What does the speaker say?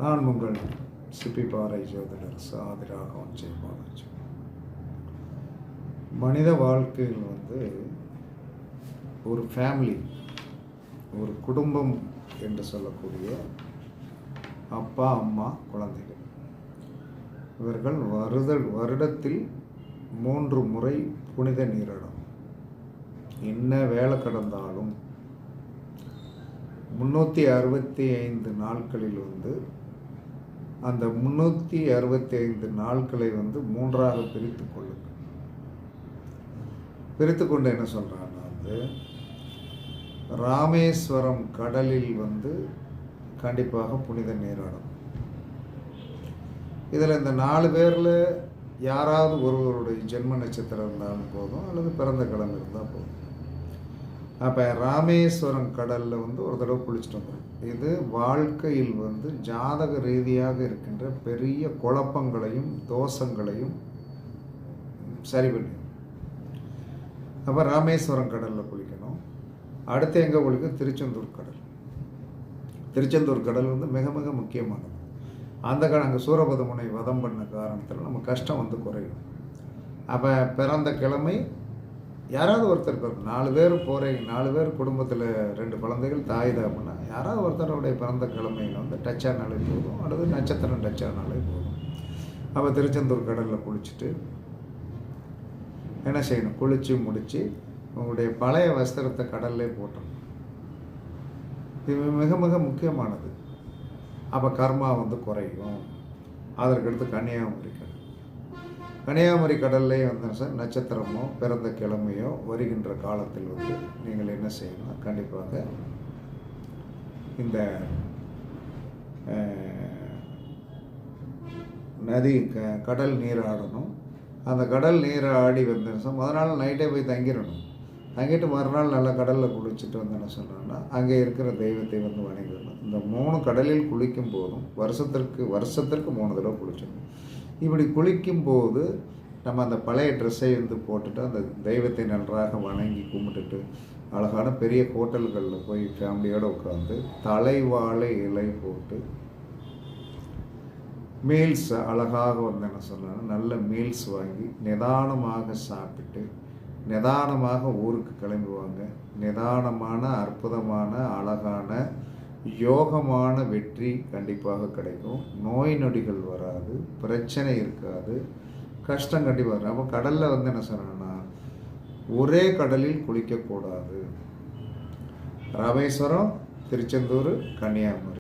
நான் உங்கள் சிப்பி பாறை ஜோதிடர் சாதிராகவன் ஜெயபாலாஜி. மனித வாழ்க்கையில் ஒரு ஃபேமிலி, ஒரு குடும்பம் என்று சொல்லக்கூடிய அப்பா, அம்மா, குழந்தைகள், இவர்கள் வருடத்தில் 3 முறை புனித நீராடும். என்ன வேலை கடந்தாலும் 365 நாட்களில் அந்த 365 நாட்களை 3ஆக பிரித்து கொள்ளுங்கள். பிரித்து கொண்டு என்ன சொல்கிறாங்கன்னா, ராமேஸ்வரம் கடலில் கண்டிப்பாக புனித நீராடும். இதில் இந்த 4 பேரில் யாராவது ஒருவருடைய ஜென்ம நட்சத்திரம் இருந்தாலும் போதும், அல்லது பிறந்த கிழமை இருந்தால் போதும். அப்போ ராமேஸ்வரம் கடலில் ஒரு தடவை குளிச்சுட்டு வந்துடும். இது வாழ்க்கையில் ஜாதக ரீதியாக இருக்கின்ற பெரிய குழப்பங்களையும் தோஷங்களையும் சரி பண்ணி. அப்போ ராமேஸ்வரம் கடலில் குளிக்கணும். அடுத்து எங்கே குளிக்கும்? திருச்செந்தூர் கடல். திருச்செந்தூர் கடல் மிக மிக முக்கியமானது. அந்த அங்கே சூரபத முனை வதம் பண்ண காரணத்தில் நம்ம கஷ்டம் குறையும். அப்போ பிறந்த கிழமை யாராவது ஒருத்தர் பிறகு 4 பேர் போகிறீங்க, 4 பேர் குடும்பத்தில் 2 குழந்தைகள், தாய் தாப்புனா யாராவது ஒருத்தருடைய பிறந்த கிழமையில் டச் ஆனாலே போதும், அல்லது நட்சத்திரம் டச் ஆனாலே போதும். அப்போ திருச்செந்தூர் கடலில் குளிச்சுட்டு என்ன செய்யணும்? குளித்து முடித்து உங்களுடைய பழைய வஸ்திரத்தை கடல்லே போட்டணும். இது மிக மிக முக்கியமானது. அப்போ கர்மா குறையும். அதற்கடுத்து கன்னியாகுமரி கடல். கன்னியாகுமரி கடல்லே சார் நட்சத்திரமோ பிறந்த கிழமையோ வருகின்ற காலத்தில் நீங்கள் என்ன செய்யணும்? கண்டிப்பாக இந்த நதி கடல் நீராடணும். அந்த கடல் நீராடி சார் முதல் நாள் நைட்டே போய் தங்கிடணும். தங்கிட்டு மறுநாள் நல்லா கடலில் குளிச்சுட்டு என்ன சொல்கிறோன்னா, அங்கே இருக்கிற தெய்வத்தை வணங்கிடணும். இந்த 3 கடலில் குளிக்கும் போதும் வருஷத்திற்கு 3 தடவை குளிச்சிடணும். இப்படி குளிக்கும்போது நம்ம அந்த பழைய ட்ரெஸ்ஸை போட்டுட்டு அந்த தெய்வத்தை நன்றாக வணங்கி கும்பிட்டுட்டு அழகான பெரிய ஹோட்டல்களில் போய் ஃபேமிலியோடு உட்காந்து தலைவாழை இலை போட்டு மீல்ஸ் அழகாக என்ன சொன்னாலும் நல்ல மீல்ஸ் வாங்கி நிதானமாக சாப்பிட்டு நிதானமாக ஊருக்கு கிளம்புவாங்க. நிதானமான அற்புதமான அழகான யோகமான வெற்றி கண்டிப்பாக கிடைக்கும். நோய் நொடிகள் வராது, பிரச்சனை இருக்காது, கஷ்டம் கண்டிப்பாக வராது. அப்போ கடலில் என்ன சொன்னா, ஒரே கடலில் குளிக்கக்கூடாது. ராமேஸ்வரம், திருச்செந்தூர், கன்னியாகுமரி